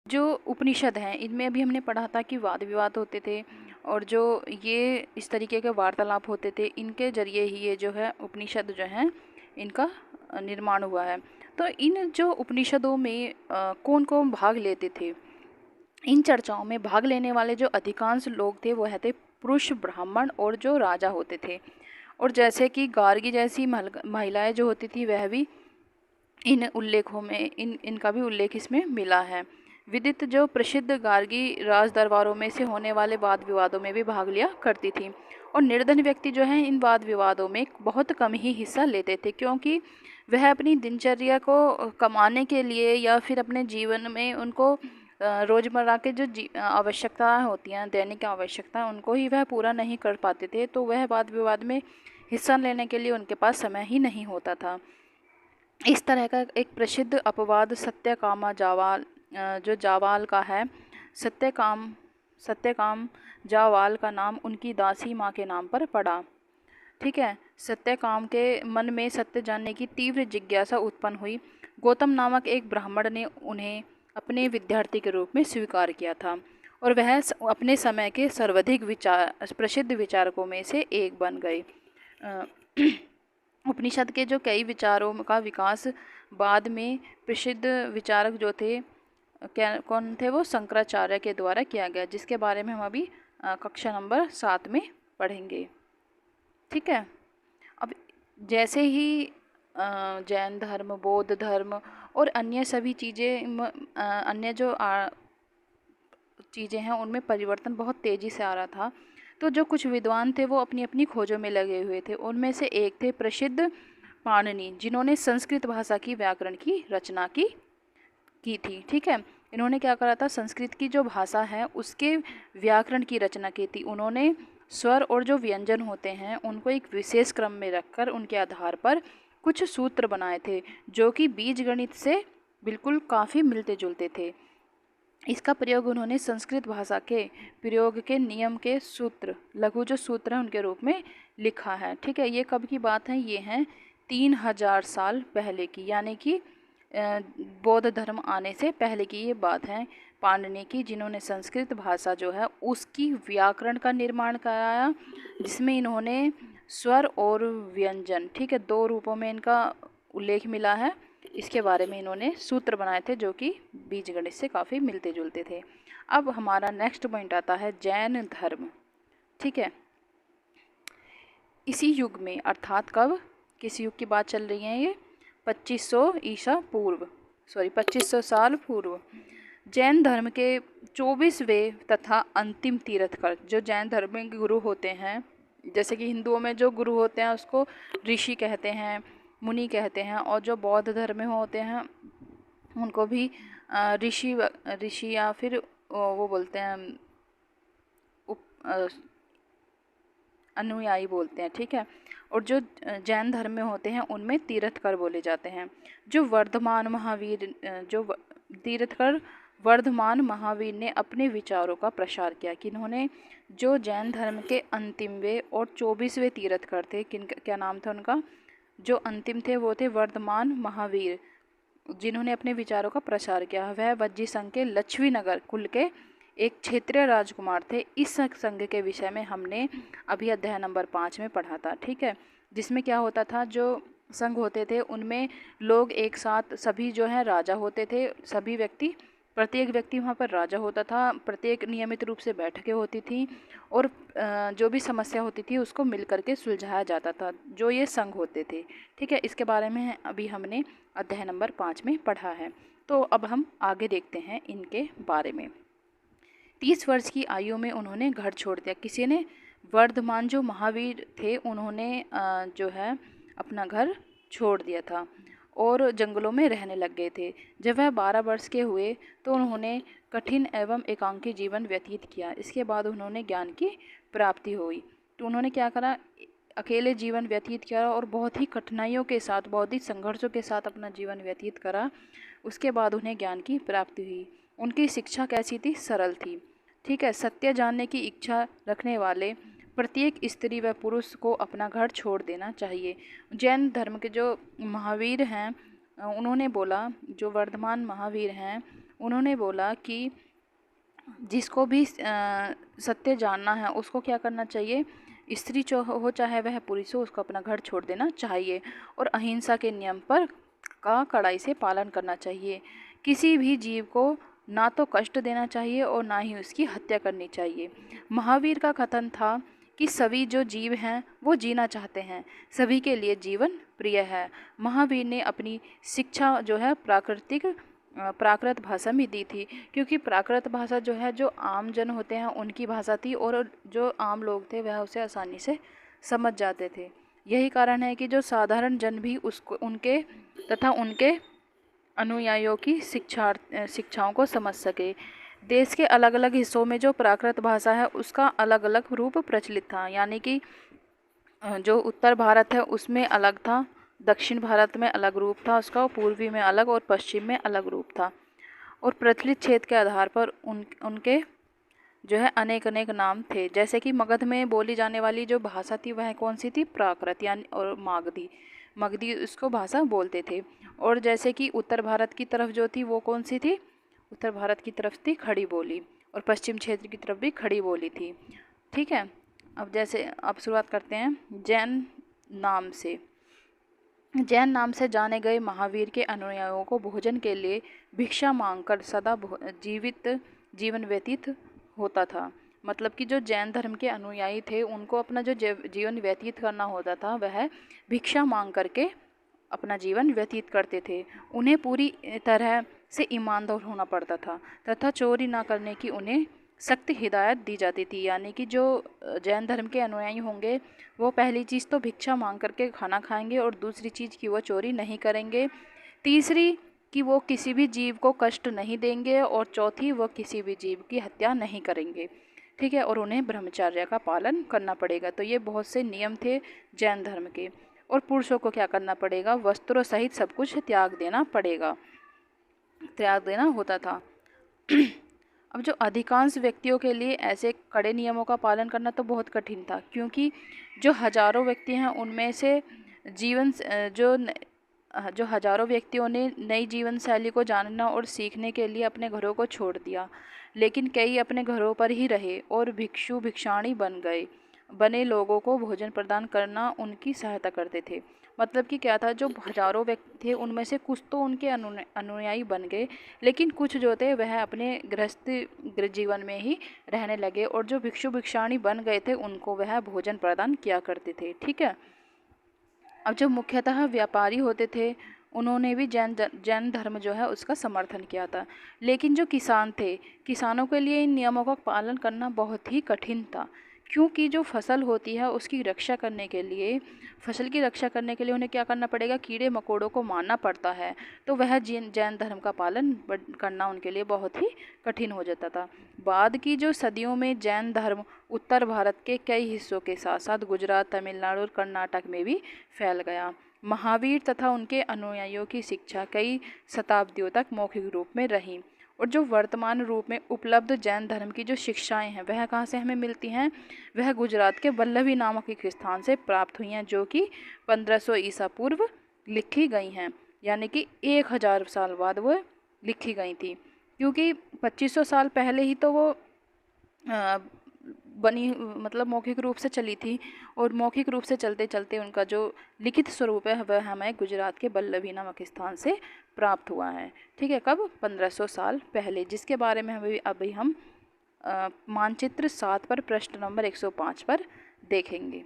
जो उपनिषद हैं इनमें भी हमने पढ़ा था कि वाद विवाद होते थे, और जो ये इस तरीके के वार्तालाप होते थे, इनके जरिए ही ये जो है उपनिषद जो हैं इनका निर्माण हुआ है। तो इन जो उपनिषदों में कौन कौन भाग लेते थे, इन चर्चाओं में भाग लेने वाले जो अधिकांश लोग थे वह थे पुरुष, ब्राह्मण और जो राजा होते थे। और जैसे कि गार्गी जैसी महिलाएं जो होती थी वह भी इन उल्लेखों में इनका भी उल्लेख इसमें मिला है। विदित जो प्रसिद्ध गार्गी राज दरबारों में से होने वाले वाद विवादों में भी भाग लिया करती थी, और निर्धन व्यक्ति जो हैं इन वाद विवादों में बहुत कम ही हिस्सा लेते थे, क्योंकि वह अपनी दिनचर्या को कमाने के लिए या फिर अपने जीवन में उनको रोज़मर्रा के जो आवश्यकताएं होती हैं, दैनिक आवश्यकताएं, उनको ही वह पूरा नहीं कर पाते थे। तो वह वाद विवाद में हिस्सा लेने के लिए उनके पास समय ही नहीं होता था। इस तरह का एक प्रसिद्ध अपवाद सत्यकामा जावाल जो जावाल का है, सत्यकाम जावाल का नाम उनकी दासी माँ के नाम पर पड़ा। ठीक है, सत्यकाम के मन में सत्य जानने की तीव्र जिज्ञासा उत्पन्न हुई। गौतम नामक एक ब्राह्मण ने उन्हें अपने विद्यार्थी के रूप में स्वीकार किया था, और वह अपने समय के सर्वाधिक प्रसिद्ध विचारकों में से एक बन गए। उपनिषद के जो कई विचारों का विकास बाद में प्रसिद्ध विचारक जो थे कौन थे, वो शंकराचार्य के द्वारा किया गया, जिसके बारे में हम अभी कक्षा नंबर 7 में पढ़ेंगे। ठीक है, अब जैसे ही जैन धर्म, बौद्ध धर्म और अन्य सभी चीज़ें अन्य जो चीज़ें हैं उनमें परिवर्तन बहुत तेज़ी से आ रहा था, तो जो कुछ विद्वान थे वो अपनी अपनी खोजों में लगे हुए थे। उनमें से एक थे प्रसिद्ध पाणिनि, जिन्होंने संस्कृत भाषा की व्याकरण की रचना की थी। ठीक है, इन्होंने क्या करा था, संस्कृत की जो भाषा है उसके व्याकरण की रचना की थी। उन्होंने स्वर और जो व्यंजन होते हैं उनको एक विशेष क्रम में रखकर उनके आधार पर कुछ सूत्र बनाए थे जो कि बीजगणित से बिल्कुल काफ़ी मिलते जुलते थे। इसका प्रयोग उन्होंने संस्कृत भाषा के प्रयोग के नियम के सूत्र, लघु जो सूत्र हैं उनके रूप में लिखा है। ठीक है, ये कब की बात है? ये हैं 3000 साल पहले की, यानी कि बौद्ध धर्म आने से पहले की ये बात है पाणिनि की, जिन्होंने संस्कृत भाषा जो है उसकी व्याकरण का निर्माण कराया, जिसमें इन्होंने स्वर और व्यंजन, ठीक है, दो रूपों में इनका उल्लेख मिला है। इसके बारे में इन्होंने सूत्र बनाए थे जो कि बीजगणित से काफ़ी मिलते जुलते थे। अब हमारा नेक्स्ट पॉइंट आता है जैन धर्म। ठीक है, इसी युग में, अर्थात कब, किस युग की बात चल रही है ये? 2500 साल पूर्व जैन धर्म के 24वें तथा अंतिम तीर्थकर, जो जैन धर्म के गुरु होते हैं, जैसे कि हिंदुओं में जो गुरु होते हैं उसको ऋषि कहते हैं, मुनि कहते हैं, और जो बौद्ध धर्म में होते हैं उनको भी ऋषि या फिर वो बोलते हैं अनुयायी बोलते हैं। ठीक है, और जो जैन धर्म में होते हैं उनमें तीर्थकर बोले जाते हैं। जो तीर्थकर वर्धमान महावीर ने अपने विचारों का प्रसार किया। किन्होंने? जो जैन धर्म के अंतिमवें और 24वें तीर्थकर थे, क्या नाम था उनका? जो अंतिम थे वो थे वर्धमान महावीर, जिन्होंने अपने विचारों का प्रसार किया। वह वज्जी संघ के लक्ष्मी नगर कुल के एक क्षेत्रीय राजकुमार थे। इस संघ के विषय में हमने अभी अध्याय नंबर 5 में पढ़ा था। ठीक है, जिसमें क्या होता था, जो संघ होते थे उनमें लोग एक साथ, सभी जो है राजा होते थे, सभी व्यक्ति, प्रत्येक व्यक्ति वहाँ पर राजा होता था, प्रत्येक नियमित रूप से बैठकें होती थी और जो भी समस्या होती थी उसको मिल करके सुलझाया जाता था, जो ये संघ होते थे। ठीक है, इसके बारे में अभी हमने अध्याय नंबर 5 में पढ़ा है। तो अब हम आगे देखते हैं इनके बारे में। 30 वर्ष की आयु में उन्होंने घर छोड़ दिया। किसी ने? वर्धमान जो महावीर थे उन्होंने जो है अपना घर छोड़ दिया था और जंगलों में रहने लग गए थे। जब वह 12 वर्ष के हुए तो उन्होंने कठिन एवं एकांकी जीवन व्यतीत किया। इसके बाद उन्होंने ज्ञान की प्राप्ति हुई। तो उन्होंने क्या करा? अकेले जीवन व्यतीत किया और बहुत ही कठिनाइयों के साथ, बहुत ही संघर्षों के साथ अपना जीवन व्यतीत करा। उसके बाद उन्हें ज्ञान की प्राप्ति हुई। उनकी शिक्षा कैसी थी? सरल थी। ठीक है, सत्य जानने की इच्छा रखने वाले प्रत्येक स्त्री व पुरुष को अपना घर छोड़ देना चाहिए। जैन धर्म के जो महावीर हैं उन्होंने बोला, जो वर्धमान महावीर हैं उन्होंने बोला कि जिसको भी सत्य जानना है उसको क्या करना चाहिए? स्त्री हो चाहे वह पुरुष हो, उसको अपना घर छोड़ देना चाहिए और अहिंसा के नियम पर का कड़ाई से पालन करना चाहिए। किसी भी जीव को ना तो कष्ट देना चाहिए और ना ही उसकी हत्या करनी चाहिए। महावीर का कथन था कि सभी जो जीव हैं वो जीना चाहते हैं, सभी के लिए जीवन प्रिय है। महावीर ने अपनी शिक्षा जो है प्राकृत भाषा में दी थी, क्योंकि प्राकृत भाषा जो है जो आम जन होते हैं उनकी भाषा थी और जो आम लोग थे वह उसे आसानी से समझ जाते थे। यही कारण है कि जो साधारण जन भी उसको उनके तथा उनके अनुयायियों की शिक्षाओं को समझ सके। देश के अलग अलग हिस्सों में जो प्राकृत भाषा है उसका अलग अलग रूप प्रचलित था, यानी कि जो उत्तर भारत है उसमें अलग था, दक्षिण भारत में अलग रूप था उसका, पूर्वी में अलग और पश्चिम में अलग रूप था। और प्रचलित क्षेत्र के आधार पर उनके जो है अनेक नाम थे। जैसे कि मगध में बोली जाने वाली जो भाषा थी वह कौन सी थी? प्राकृत यानी, और मगधी उसको भाषा बोलते थे। और जैसे कि उत्तर भारत की तरफ जो थी वो कौन सी थी? उत्तर भारत की तरफ थी खड़ी बोली, और पश्चिम क्षेत्र की तरफ भी खड़ी बोली थी। ठीक है, अब शुरुआत करते हैं जैन नाम से। जैन नाम से जाने गए महावीर के अनुयायियों को भोजन के लिए भिक्षा मांगकर सदा जीवन व्यतीत होता था। मतलब कि जो जैन धर्म के अनुयायी थे उनको अपना जो जीवन व्यतीत करना होता था वह भिक्षा मांग करके अपना जीवन व्यतीत करते थे। उन्हें पूरी तरह से ईमानदार होना पड़ता था तथा चोरी ना करने की उन्हें सख्त हिदायत दी जाती थी। यानी कि जो जैन धर्म के अनुयायी होंगे वो पहली चीज़ तो भिक्षा मांग करके खाना खाएंगे, और दूसरी चीज़ कि वो चोरी नहीं करेंगे, तीसरी कि वो किसी भी जीव को कष्ट नहीं देंगे, और चौथी वो किसी भी जीव की हत्या नहीं करेंगे। ठीक है, और उन्हें ब्रह्मचर्य का पालन करना पड़ेगा। तो ये बहुत से नियम थे जैन धर्म के। और पुरुषों को क्या करना पड़ेगा, वस्त्रों सहित सब कुछ त्याग देना पड़ेगा, त्याग देना होता था। अब जो अधिकांश व्यक्तियों के लिए ऐसे कड़े नियमों का पालन करना तो बहुत कठिन था, क्योंकि जो हजारों व्यक्ति हैं उनमें से जीवन जो हजारों व्यक्तियों ने नई जीवन शैली को जानना और सीखने के लिए अपने घरों को छोड़ दिया, लेकिन कई अपने घरों पर ही रहे और भिक्षु भिक्षाणी बने लोगों को भोजन प्रदान करना उनकी सहायता करते थे। मतलब कि क्या था, जो हजारों व्यक्ति थे उनमें से कुछ तो उनके अनुयायी बन गए, लेकिन कुछ जो थे वह अपने गृहस्थ जीवन में ही रहने लगे, और जो भिक्षु भिक्षाणी बन गए थे उनको वह भोजन प्रदान किया करते थे। ठीक है। अब जो मुख्यतः व्यापारी होते थे उन्होंने भी जैन धर्म जो है उसका समर्थन किया था, लेकिन जो किसान थे, किसानों के लिए इन नियमों का पालन करना बहुत ही कठिन था, क्योंकि जो फसल होती है उसकी रक्षा करने के लिए, फसल की रक्षा करने के लिए उन्हें क्या करना पड़ेगा, कीड़े मकोड़ों को मारना पड़ता है। तो वह जैन धर्म का पालन करना उनके लिए बहुत ही कठिन हो जाता था। बाद की जो सदियों में जैन धर्म उत्तर भारत के कई हिस्सों के साथ साथ गुजरात, तमिलनाडु और कर्नाटक में भी फैल गया। महावीर तथा उनके अनुयायियों की शिक्षा कई शताब्दियों तक मौखिक रूप में रही, और जो वर्तमान रूप में उपलब्ध जैन धर्म की जो शिक्षाएं हैं वह कहाँ से हमें मिलती हैं, वह गुजरात के वल्लभी नामक एक स्थान से प्राप्त हुई हैं, जो कि 1500 ईसा पूर्व लिखी गई हैं, यानी कि 1000 साल बाद वो लिखी गई थी, क्योंकि 2500 साल पहले ही तो वो बनी, मतलब मौखिक रूप से चली थी, और मौखिक रूप से चलते चलते उनका जो लिखित स्वरूप है वह हमें गुजरात के वल्लभी नामक स्थान से प्राप्त हुआ है। ठीक है, कब, 1500 साल पहले, जिसके बारे में अभी हम मानचित्र 7 पर प्रश्न नंबर 105 पर देखेंगे।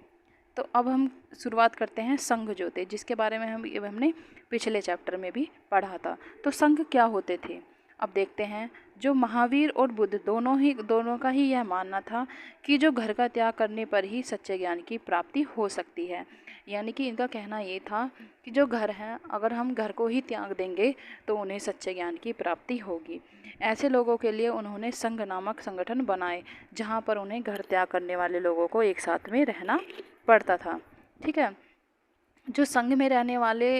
तो अब हम शुरुआत करते हैं संघ जो थे, जिसके बारे में हमने पिछले चैप्टर में भी पढ़ा था। तो संघ क्या होते थे, अब देखते हैं। जो महावीर और बुद्ध दोनों का ही यह मानना था कि जो घर का त्याग करने पर ही सच्चे ज्ञान की प्राप्ति हो सकती है, यानी कि इनका कहना ये था कि जो घर हैं, अगर हम घर को ही त्याग देंगे तो उन्हें सच्चे ज्ञान की प्राप्ति होगी। ऐसे लोगों के लिए उन्होंने संघ नामक संगठन बनाए, जहाँ पर उन्हें घर त्याग करने वाले लोगों को एक साथ में रहना पड़ता था। ठीक है। जो संघ में रहने वाले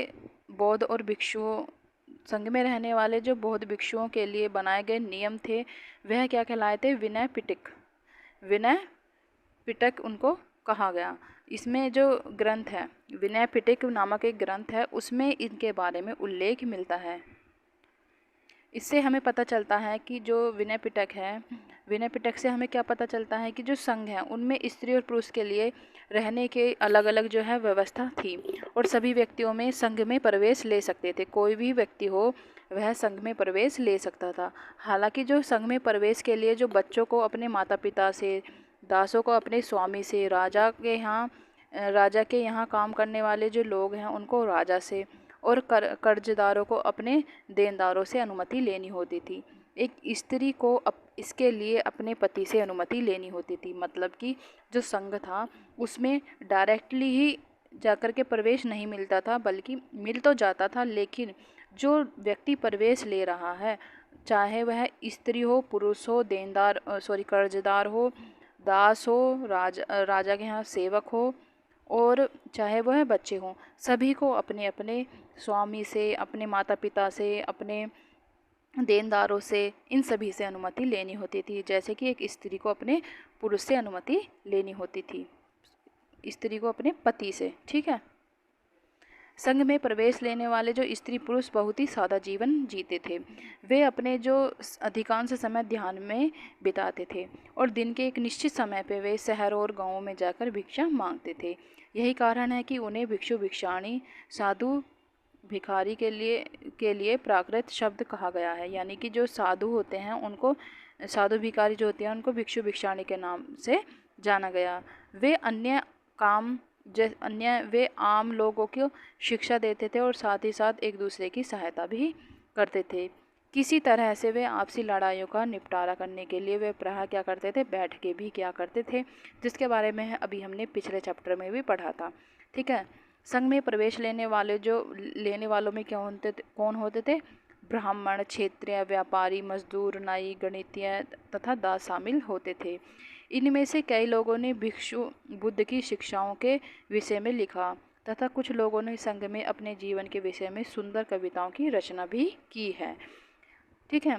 बौद्ध और भिक्षुओं संघ में रहने वाले जो बौद्ध भिक्षुओं के लिए बनाए गए नियम थे वह क्या कहलाए थे, विनय पिटक। विनय पिटक उनको कहा गया। इसमें जो ग्रंथ है, विनय पिटक नामक एक ग्रंथ है, उसमें इनके बारे में उल्लेख मिलता है। इससे हमें पता चलता है कि जो विनय पिटक है, विनय पिटक से हमें क्या पता चलता है कि जो संघ है उनमें स्त्री और पुरुष के लिए रहने के अलग अलग जो है व्यवस्था थी, और सभी व्यक्तियों में संघ में प्रवेश ले सकते थे। कोई भी व्यक्ति हो वह संघ में प्रवेश ले सकता था। हालांकि जो संघ में प्रवेश के लिए जो बच्चों को अपने माता पिता से, दासों को अपने स्वामी से, राजा के यहाँ काम करने वाले जो लोग हैं उनको राजा से, और कर्जदारों को अपने देनदारों से अनुमति लेनी होती थी। एक स्त्री को इसके लिए अपने पति से अनुमति लेनी होती थी। मतलब कि जो संघ था उसमें डायरेक्टली ही जाकर के प्रवेश नहीं मिलता था, बल्कि मिल तो जाता था, लेकिन जो व्यक्ति प्रवेश ले रहा है, चाहे वह स्त्री हो, पुरुष हो, कर्जदार हो, दास हो, राजा के यहाँ सेवक हो, और चाहे वह बच्चे हों, सभी को अपने अपने स्वामी से, अपने माता पिता से, अपने देनदारों से, इन सभी से अनुमति लेनी होती थी। जैसे कि एक स्त्री को अपने पुरुष से अनुमति लेनी होती थी, स्त्री को अपने पति से। ठीक है। संघ में प्रवेश लेने वाले जो स्त्री पुरुष बहुत ही सादा जीवन जीते थे। वे अपने जो अधिकांश समय ध्यान में बिताते थे, और दिन के एक निश्चित समय पे वे शहरों और गांवों में जाकर भिक्षा मांगते थे। यही कारण है कि उन्हें भिक्षु भिक्षाणी, साधु भिखारी के लिए प्राकृत शब्द कहा गया है। यानी कि जो साधु होते हैं उनको, साधु भिखारी जो होते हैं उनको भिक्षु भिक्षाणी के नाम से जाना गया। वे वे आम लोगों को शिक्षा देते थे, और साथ ही साथ एक दूसरे की सहायता भी करते थे। किसी तरह से वे आपसी लड़ाइयों का निपटारा करने के लिए वे प्रायः क्या करते थे, बैठ के भी क्या करते थे, जिसके बारे में अभी हमने पिछले चैप्टर में भी पढ़ा था। ठीक है। संघ में प्रवेश लेने वालों में कौन होते थे, ब्राह्मण, क्षेत्रीय, व्यापारी, मजदूर, नाई, गणितीय तथा दास शामिल होते थे। इनमें से कई लोगों ने भिक्षु बुद्ध की शिक्षाओं के विषय में लिखा तथा कुछ लोगों ने संघ में अपने जीवन के विषय में सुंदर कविताओं की रचना भी की है। ठीक है,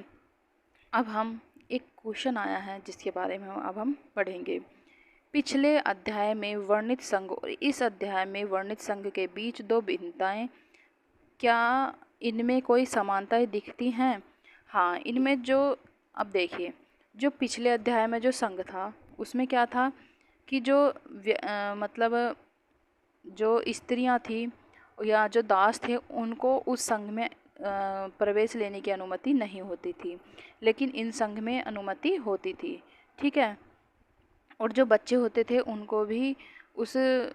अब हम एक क्वेश्चन आया है जिसके बारे में अब हम पढ़ेंगे। पिछले अध्याय में वर्णित संघ और इस अध्याय में वर्णित संघ के बीच दो भिन्नताएं, क्या इनमें कोई समानताएं दिखती हैं? हाँ, इनमें जो, अब देखिए, जो पिछले अध्याय में जो संघ था उसमें क्या था कि जो मतलब जो स्त्रियां थी या जो दास थे उनको उस संघ में प्रवेश लेने की अनुमति नहीं होती थी, लेकिन इन संघ में अनुमति होती थी। ठीक है, और जो बच्चे होते थे उनको भी उस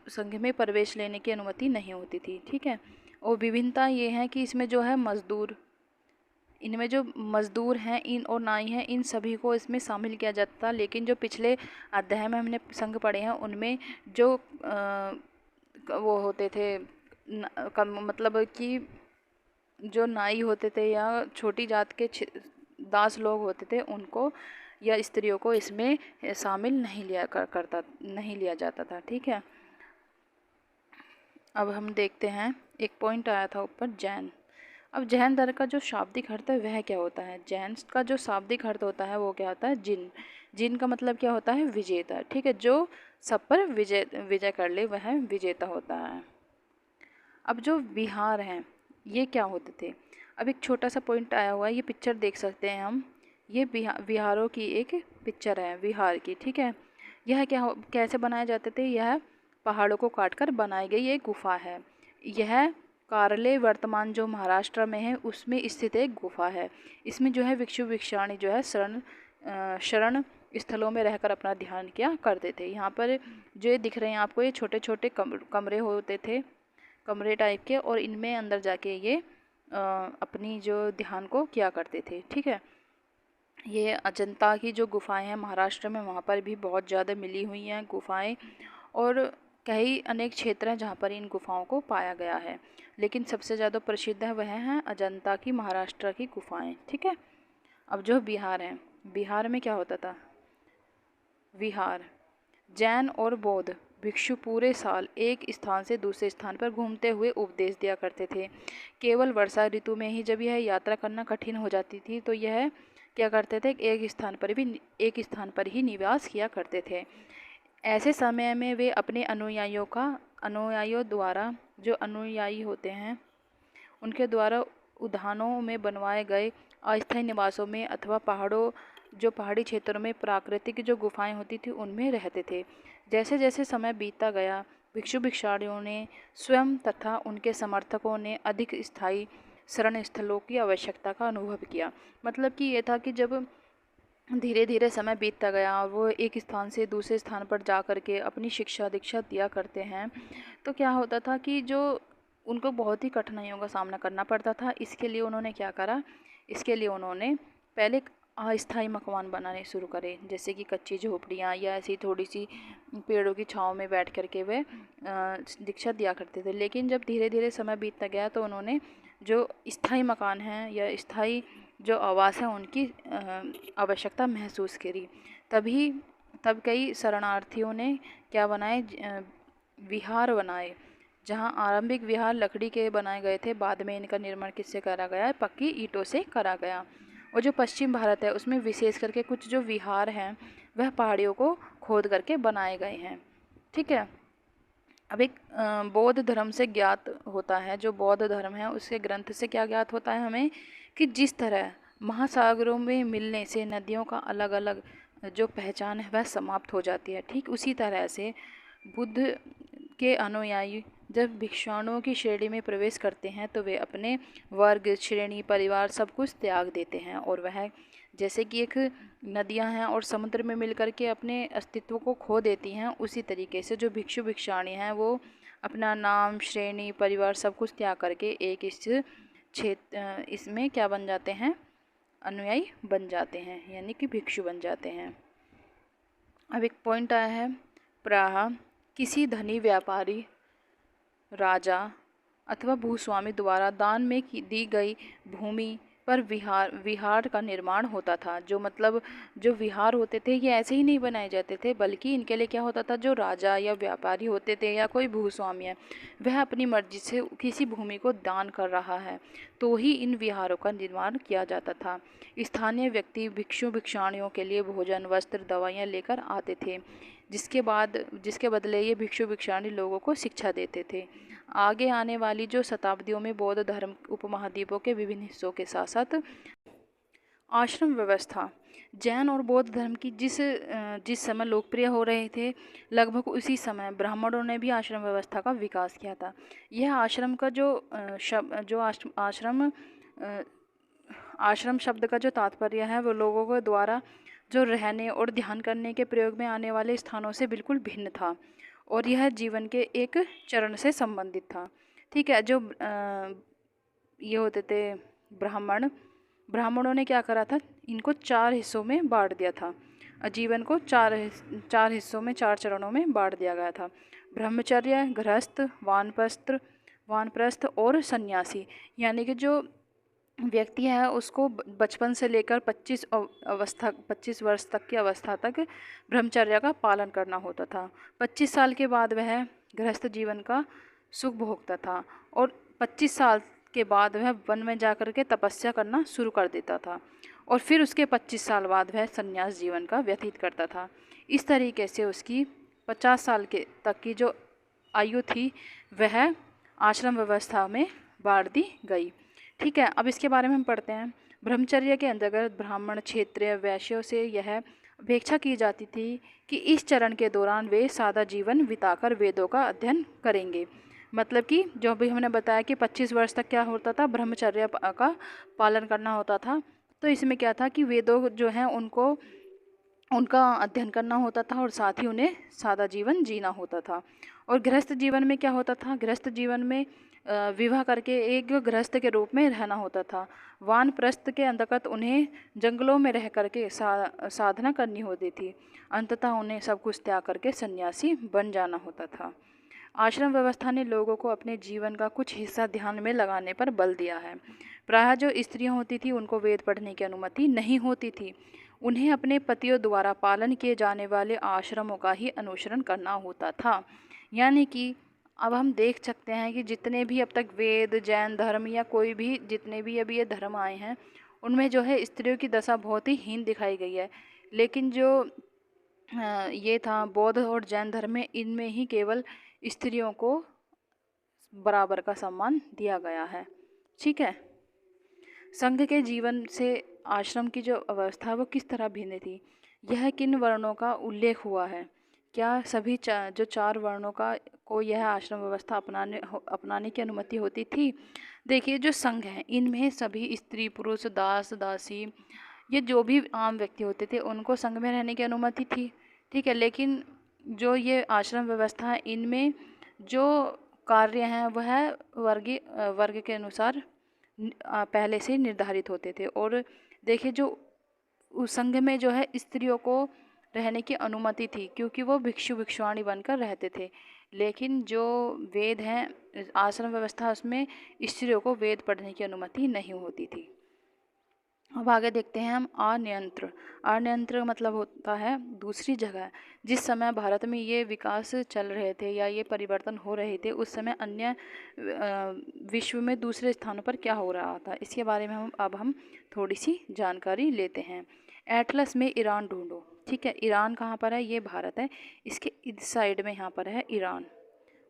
संघ में प्रवेश लेने की अनुमति नहीं होती थी। ठीक है, और विभिन्नता ये है कि इसमें जो है मजदूर, इनमें जो मजदूर हैं इन और नाई हैं इन सभी को इसमें शामिल किया जाता था, लेकिन जो पिछले अध्याय में हमने संघ पढ़े हैं उनमें जो वो होते थे मतलब कि जो नाई होते थे या छोटी जात के दास लोग होते थे उनको या स्त्रियों को इसमें शामिल नहीं लिया जाता था। ठीक है, अब हम देखते हैं, एक पॉइंट आया था ऊपर, जैन। अब जैन धर्म का जो शाब्दिक अर्थ है वह क्या होता है? जैन का जो शाब्दिक अर्थ होता है वो क्या होता है? जिन। जिन का मतलब क्या होता है? विजेता। ठीक है, जो सब पर विजय कर ले वह विजेता होता है। अब जो विहार हैं ये क्या होते थे? अब एक छोटा सा पॉइंट आया हुआ है, ये पिक्चर देख सकते हैं हम, ये विहारों की एक पिक्चर है विहार की। ठीक है, यह कैसे बनाए जाते थे? यह पहाड़ों को काटकर बनाई गई एक गुफा है। यह कार्ले वर्तमान जो महाराष्ट्र में है उसमें स्थित एक गुफा है। इसमें जो है भिक्षु भिक्षाणी जो है शरण स्थलों में रहकर अपना ध्यान किया करते थे। यहाँ पर जो ये दिख रहे हैं आपको, ये छोटे छोटे कमरे होते थे, कमरे टाइप के, और इनमें अंदर जाके ये अपनी जो ध्यान को किया करते थे। ठीक है, ये अजंता की जो गुफाएं हैं महाराष्ट्र में वहाँ पर भी बहुत ज़्यादा मिली हुई हैं गुफाएं, और कई अनेक क्षेत्र हैं जहाँ पर इन गुफाओं को पाया गया है, लेकिन सबसे ज़्यादा प्रसिद्ध है वह हैं अजंता की महाराष्ट्र की गुफाएं। ठीक है, अब जो बिहार है, बिहार में क्या होता था? विहार, जैन और बौद्ध भिक्षु पूरे साल एक स्थान से दूसरे स्थान पर घूमते हुए उपदेश दिया करते थे। केवल वर्षा ऋतु में ही जब यह यात्रा करना कठिन हो जाती थी तो यह क्या करते थे? एक स्थान पर ही निवास किया करते थे। ऐसे समय में वे अपने अनुयायियों द्वारा, जो अनुयायी होते हैं उनके द्वारा उद्यानों में बनवाए गए अस्थायी निवासों में अथवा पहाड़ी क्षेत्रों में प्राकृतिक जो गुफाएं होती थी उनमें रहते थे। जैसे जैसे समय बीतता गया भिक्षु भिक्षाणियों ने स्वयं तथा उनके समर्थकों ने अधिक स्थायी शरण स्थलों की आवश्यकता का अनुभव किया। मतलब कि ये था कि जब धीरे धीरे समय बीतता गया और वो एक स्थान से दूसरे स्थान पर जा कर के अपनी शिक्षा दीक्षा दिया करते हैं, तो क्या होता था कि जो उनको बहुत ही कठिनाइयों का सामना करना पड़ता था। इसके लिए उन्होंने क्या करा? इसके लिए उन्होंने पहले अस्थायी मकान बनाने शुरू करे, जैसे कि कच्ची झोपड़ियाँ या ऐसी थोड़ी सी पेड़ों की छाँव में बैठ कर के वे दीक्षा दिया करते थे। लेकिन जब धीरे धीरे समय बीतता गया तो उन्होंने जो स्थायी मकान हैं या स्थायी जो आवास है उनकी आवश्यकता महसूस करी। तब कई शरणार्थियों ने क्या बनाए? विहार बनाए, जहां आरंभिक विहार लकड़ी के बनाए गए थे, बाद में इनका निर्माण किससे करा गया? पक्की ईंटों से करा गया। और जो पश्चिम भारत है उसमें विशेष करके कुछ जो विहार हैं वह पहाड़ियों को खोद करके बनाए गए हैं। ठीक है, अब एक बौद्ध धर्म से ज्ञात होता है, जो बौद्ध धर्म है उसके ग्रंथ से क्या ज्ञात होता है हमें कि जिस तरह महासागरों में मिलने से नदियों का अलग अलग जो पहचान है वह समाप्त हो जाती है, ठीक उसी तरह से बुद्ध के अनुयायी जब भिक्षुओं की श्रेणी में प्रवेश करते हैं तो वे अपने वर्ग, श्रेणी, परिवार सब कुछ त्याग देते हैं, और वह जैसे कि एक नदियां हैं और समुद्र में मिलकर के अपने अस्तित्व को खो देती हैं, उसी तरीके से जो भिक्षु भिक्षाणी हैं वो अपना नाम, श्रेणी, परिवार सब कुछ त्याग करके एक इस क्षेत्र इसमें क्या बन जाते हैं? अनुयायी बन जाते हैं, यानी कि भिक्षु बन जाते हैं। अब एक पॉइंट आया है, प्राह किसी धनी व्यापारी, राजा अथवा भूस्वामी द्वारा दान में दी गई भूमि पर विहार का निर्माण होता था। जो मतलब जो विहार होते थे ये ऐसे ही नहीं बनाए जाते थे, बल्कि इनके लिए क्या होता था, जो राजा या व्यापारी होते थे या कोई भूस्वामी है, वह अपनी मर्जी से किसी भूमि को दान कर रहा है तो ही इन विहारों का निर्माण किया जाता था। स्थानीय व्यक्ति भिक्षु भिक्षाणियों के लिए भोजन, वस्त्र, दवाइयाँ लेकर आते थे, जिसके बदले ये भिक्षु भिक्षाणी लोगों को शिक्षा देते थे। आगे आने वाली जो शताब्दियों में बौद्ध धर्म उपमहाद्वीपों के विभिन्न हिस्सों के साथ साथ आश्रम व्यवस्था, जैन और बौद्ध धर्म की जिस समय लोकप्रिय हो रहे थे, लगभग उसी समय ब्राह्मणों ने भी आश्रम व्यवस्था का विकास किया था। यह आश्रम का आश्रम शब्द का जो तात्पर्य है वो लोगों के द्वारा जो रहने और ध्यान करने के प्रयोग में आने वाले स्थानों से बिल्कुल भिन्न था और यह जीवन के एक चरण से संबंधित था। ठीक है, जो ये होते थे ब्राह्मणों ने क्या करा था, इनको 4 हिस्सों में बांट दिया था। जीवन को चार हिस्सों में, 4 चरणों में बांट दिया गया था। ब्रह्मचर्य, गृहस्थ, वानप्रस्थ और सन्यासी। यानी कि जो व्यक्ति है उसको बचपन से लेकर 25 वर्ष तक की अवस्था तक ब्रह्मचर्य का पालन करना होता था। 25 साल के बाद वह गृहस्थ जीवन का सुख भोगता था और 25 साल के बाद वह वन में जाकर के तपस्या करना शुरू कर देता था और फिर उसके 25 साल बाद वह संन्यास जीवन का व्यतीत करता था। इस तरीके से उसकी 50 साल के तक की जो आयु थी वह आश्रम व्यवस्था में बांट दी गई। ठीक है, अब इसके बारे में हम पढ़ते हैं। ब्रह्मचर्य के अंतर्गत ब्राह्मण, क्षत्रिय, वैश्यों से यह अपेक्षा की जाती थी कि इस चरण के दौरान वे सादा जीवन बिताकर वेदों का अध्ययन करेंगे। मतलब कि जो भी हमने बताया कि 25 वर्ष तक क्या होता था, ब्रह्मचर्य का पालन करना होता था। तो इसमें क्या था कि वेदों जो हैं उनका अध्ययन करना होता था और साथ ही उन्हें सादा जीवन जीना होता था। और गृहस्थ जीवन में क्या होता था, गृहस्थ जीवन में विवाह करके एक गृहस्थ के रूप में रहना होता था। वानप्रस्थ के अंतर्गत उन्हें जंगलों में रह करके साधना करनी होती थी। अंततः उन्हें सब कुछ त्याग करके सन्यासी बन जाना होता था। आश्रम व्यवस्था ने लोगों को अपने जीवन का कुछ हिस्सा ध्यान में लगाने पर बल दिया है। प्रायः जो स्त्रियां होती थी उनको वेद पढ़ने की अनुमति नहीं होती थी। उन्हें अपने पतियों द्वारा पालन किए जाने वाले आश्रमों का ही अनुसरण करना होता था। यानी कि अब हम देख सकते हैं कि जितने भी अब तक वेद, जैन धर्म या कोई भी जितने भी अभी ये धर्म आए हैं उनमें जो है स्त्रियों की दशा बहुत ही हीन दिखाई गई है। लेकिन जो ये था बौद्ध और जैन धर्म में, इनमें ही केवल स्त्रियों को बराबर का सम्मान दिया गया है। ठीक है, संघ के जीवन से आश्रम की जो अवस्था वो किस तरह भिन्न थी, यह किन वर्णों का उल्लेख हुआ है, क्या सभी जो 4 वर्णों को यह आश्रम व्यवस्था अपनाने की अनुमति होती थी। देखिए, जो संघ है इनमें सभी स्त्री, पुरुष, दास, दासी, ये जो भी आम व्यक्ति होते थे उनको संघ में रहने की अनुमति थी। ठीक है, लेकिन जो ये आश्रम व्यवस्था है इनमें जो कार्य हैं वह वर्ग के अनुसार पहले से निर्धारित होते थे। और देखिए, जो उस संघ में जो है स्त्रियों को रहने की अनुमति थी क्योंकि वो भिक्षु भिक्षुआणी बनकर रहते थे। लेकिन जो वेद हैं, आश्रम व्यवस्था, उसमें स्त्रियों को वेद पढ़ने की अनुमति नहीं होती थी। अब आगे देखते हैं हम अनियंत्र। अनियंत्र मतलब होता है दूसरी जगह। जिस समय भारत में ये विकास चल रहे थे या ये परिवर्तन हो रहे थे उस समय अन्य विश्व में दूसरे स्थानों पर क्या हो रहा था, इसके बारे में हम थोड़ी सी जानकारी लेते हैं। एटलस में ईरान ढूंढो। ठीक है, ईरान कहाँ पर है, ये भारत है। इसके इस साइड में यहाँ पर है ईरान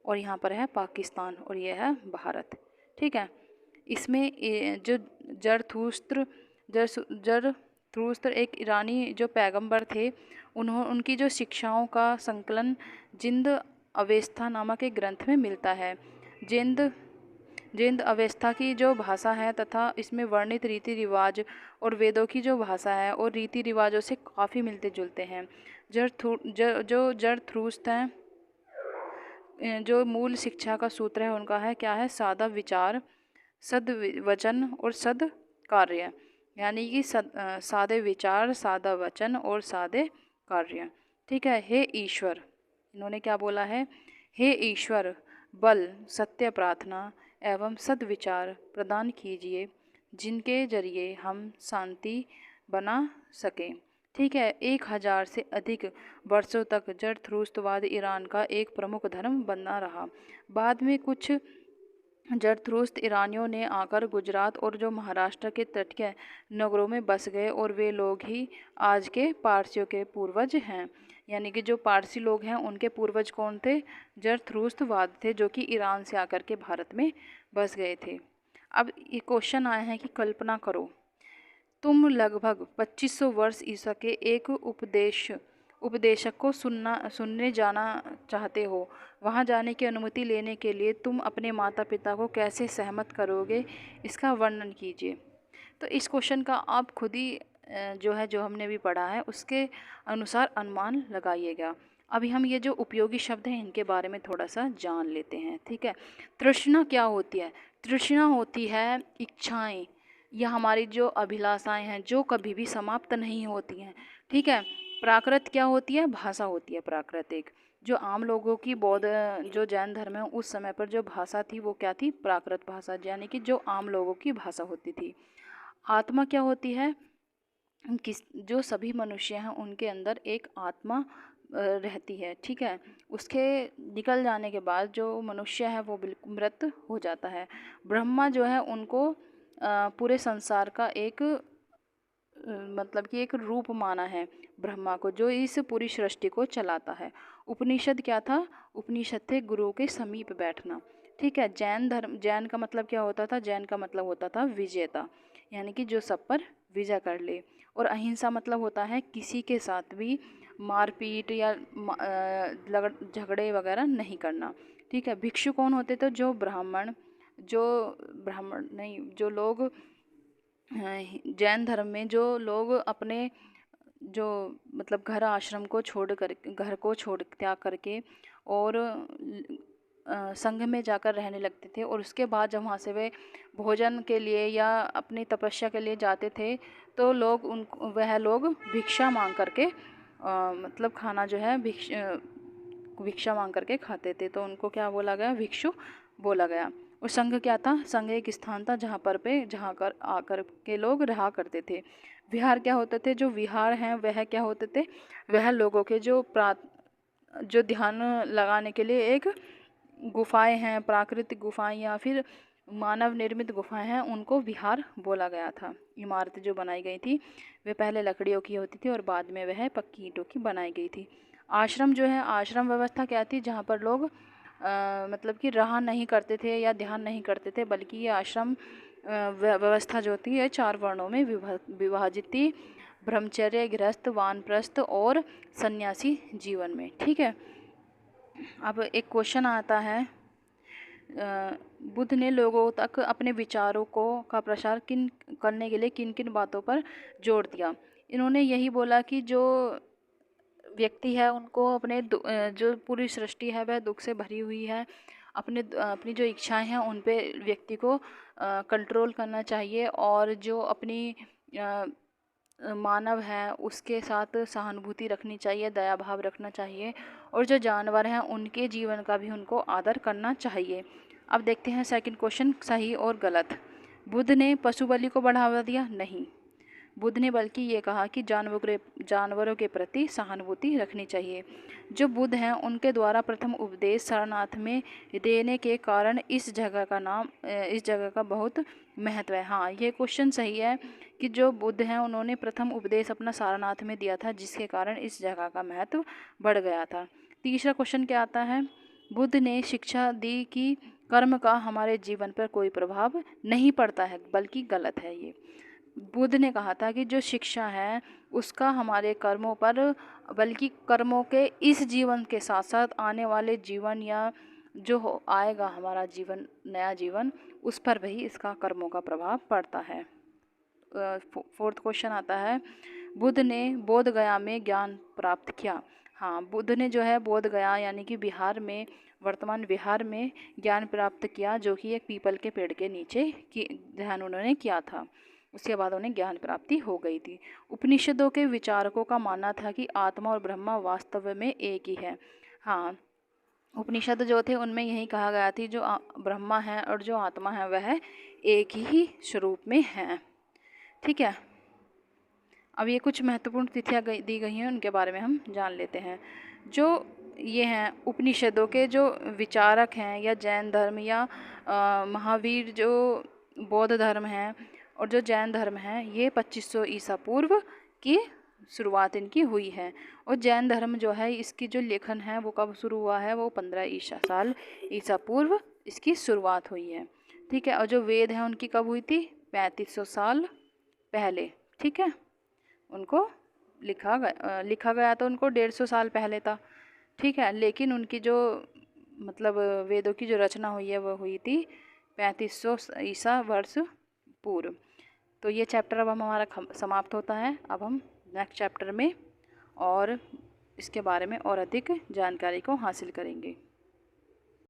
और यहाँ पर है पाकिस्तान और ये है भारत। ठीक है, इसमें जो जरथुस्त्र एक ईरानी जो पैगंबर थे, उनकी जो शिक्षाओं का संकलन जिंद अवेस्ता नामक एक ग्रंथ में मिलता है। जिंद अवेस्ता की जो भाषा है तथा इसमें वर्णित रीति रिवाज और वेदों की जो भाषा है और रीति रिवाजों से काफ़ी मिलते जुलते हैं। जो जरथुस्त्र हैं, जो मूल शिक्षा का सूत्र है उनका है क्या है, सादा विचार, सद वचन और सद कार्य। यानी कि सादे विचार, सादा वचन और सादे कार्य। ठीक है, हे ईश्वर, इन्होंने क्या बोला है, हे ईश्वर, बल, सत्य प्रार्थना एवं सद्विचार प्रदान कीजिए, जिनके जरिए हम शांति बना सकें। ठीक है, 1000 से अधिक वर्षों तक जरथुस्त्रवाद ईरान का एक प्रमुख धर्म बना रहा। बाद में कुछ जरथुस्त्र ईरानियों ने आकर गुजरात और जो महाराष्ट्र के तटीय नगरों में बस गए और वे लोग ही आज के पारसियों के पूर्वज हैं। यानी कि जो पारसी लोग हैं उनके पूर्वज कौन थे? जरथुस्त्रवाद थे, जो कि ईरान से आकर के भारत में बस गए थे। अब ये क्वेश्चन आए हैं कि कल्पना करो, तुम लगभग 2500 वर्ष ईसा के एक उपदेशक को सुनने जाना चाहते हो। वहाँ जाने की अनुमति लेने के लिए तुम अपने माता पिता को कैसे सहमत करोगे, इसका वर्णन कीजिए। तो इस क्वेश्चन का आप खुद ही जो हमने भी पढ़ा है उसके अनुसार अनुमान लगाइएगा। अभी हम ये जो उपयोगी शब्द हैं इनके बारे में थोड़ा सा जान लेते हैं। ठीक है, तृष्णा क्या होती है? तृष्णा होती है इच्छाएं या हमारी जो अभिलाषाएं हैं जो कभी भी समाप्त नहीं होती हैं। ठीक है, प्राकृत क्या होती है? भाषा होती है प्राकृतिक। जो आम लोगों की बौद्ध जो जैन धर्म है उस समय पर जो भाषा थी वो क्या थी? प्राकृत भाषा, यानी कि जो आम लोगों की भाषा होती थी। आत्मा क्या होती है? जो सभी मनुष्य हैं उनके अंदर एक आत्मा रहती है। ठीक है, उसके निकल जाने के बाद जो मनुष्य है वो बिल्कुल मृत हो जाता है। ब्रह्मा जो है उनको पूरे संसार का एक मतलब कि एक रूप माना है ब्रह्मा को, जो इस पूरी सृष्टि को चलाता है। उपनिषद क्या था? उपनिषद थे गुरु के समीप बैठना। ठीक है, जैन का मतलब क्या होता था? जैन का मतलब होता था विजेता, यानी कि जो सब पर विजय कर ले। और अहिंसा मतलब होता है किसी के साथ भी मारपीट या झगड़े वगैरह नहीं करना। ठीक है, भिक्षु कौन होते थे? जो ब्राह्मण नहीं, जो लोग जैन धर्म में जो लोग अपने जो मतलब घर आश्रम को घर को छोड़ त्याग करके और संघ में जाकर रहने लगते थे, और उसके बाद जब वहाँ से वे भोजन के लिए या अपनी तपस्या के लिए जाते थे तो वह लोग भिक्षा मांग करके मतलब खाना जो है भिक्षा मांग करके खाते थे, तो उनको क्या बोला गया? भिक्षु बोला गया। और संघ क्या था? संघ एक स्थान था जहाँ आकर के लोग रहा करते थे। विहार क्या होते थे? जो विहार हैं वह क्या होते थे? वह लोगों के जो ध्यान लगाने के लिए एक गुफाएं हैं, प्राकृतिक गुफाएं या फिर मानव निर्मित गुफाएं हैं, उनको विहार बोला गया था। इमारतें जो बनाई गई थी वे पहले लकड़ियों की होती थी और बाद में वह पक्की ईंटों की बनाई गई थी। आश्रम जो है, आश्रम व्यवस्था क्या थी? जहाँ पर लोग मतलब कि रहा नहीं करते थे या ध्यान नहीं करते थे, बल्कि ये आश्रम व्यवस्था जो थी ये 4 वर्णों में विभाजित थी: ब्रह्मचर्य, गृहस्थ, वानप्रस्थ और सन्यासी जीवन में। ठीक है, अब एक क्वेश्चन आता है, बुद्ध ने लोगों तक अपने विचारों का प्रसार करने के लिए किन किन बातों पर जोर दिया? इन्होंने यही बोला कि जो व्यक्ति है उनको जो पूरी सृष्टि है वह दुख से भरी हुई है, अपनी जो इच्छाएं हैं उन पे व्यक्ति को कंट्रोल करना चाहिए, और जो अपनी मानव है उसके साथ सहानुभूति रखनी चाहिए, दया भाव रखना चाहिए, और जो जानवर हैं उनके जीवन का भी उनको आदर करना चाहिए। अब देखते हैं सेकंड क्वेश्चन, सही और गलत। बुद्ध ने पशु बलि को बढ़ावा दिया? नहीं, बुद्ध ने बल्कि ये कहा कि जानवरों के प्रति सहानुभूति रखनी चाहिए। जो बुद्ध हैं उनके द्वारा प्रथम उपदेश सारनाथ में देने के कारण इस जगह का बहुत महत्व है। हाँ, ये क्वेश्चन सही है कि जो बुद्ध हैं उन्होंने प्रथम उपदेश अपना सारनाथ में दिया था, जिसके कारण इस जगह का महत्व बढ़ गया था। तीसरा क्वेश्चन क्या आता है? बुद्ध ने शिक्षा दी कि कर्म का हमारे जीवन पर कोई प्रभाव नहीं पड़ता है, बल्कि गलत है ये। बुद्ध ने कहा था कि जो शिक्षा है उसका हमारे कर्मों पर, बल्कि कर्मों के इस जीवन के साथ साथ आने वाले जीवन या जो आएगा हमारा जीवन, नया जीवन, उस पर भी इसका कर्मों का प्रभाव पड़ता है। फोर्थ क्वेश्चन आता है, बुद्ध ने बोध गया में ज्ञान प्राप्त किया? हाँ, बुद्ध ने जो है बोध गया यानी कि वर्तमान बिहार में ज्ञान प्राप्त किया, जो कि एक पीपल के पेड़ के नीचे ध्यान उन्होंने किया था। उसके बाद उन्हें ज्ञान प्राप्ति हो गई थी। उपनिषदों के विचारकों का मानना था कि आत्मा और ब्रह्मा वास्तव में एक ही है। हाँ, उपनिषद जो थे उनमें यही कहा गया थी जो ब्रह्मा है और जो आत्मा है वह एक ही स्वरूप में है। ठीक है, अब ये कुछ महत्वपूर्ण तिथियां दी गई हैं, उनके बारे में हम जान लेते हैं। जो ये हैं उपनिषदों के जो विचारक हैं, या जैन धर्म या महावीर जो बौद्ध धर्म है और जो जैन धर्म है, ये 2500 ईसा पूर्व की शुरुआत इनकी हुई है। और जैन धर्म जो है इसकी जो लेखन है वो कब शुरू हुआ है, वो 15 साल ईसा पूर्व इसकी शुरुआत हुई है। ठीक है, और जो वेद हैं उनकी कब हुई थी, 3500 साल पहले। ठीक है, उनको लिखा गया तो उनको 150 साल पहले था। ठीक है, लेकिन उनकी जो मतलब वेदों की जो रचना हुई है वो हुई थी 3500 ईसा वर्ष पूर्व। तो ये चैप्टर अब हमारा समाप्त होता है। अब हम नेक्स्ट चैप्टर में और इसके बारे में और अधिक जानकारी को हासिल करेंगे।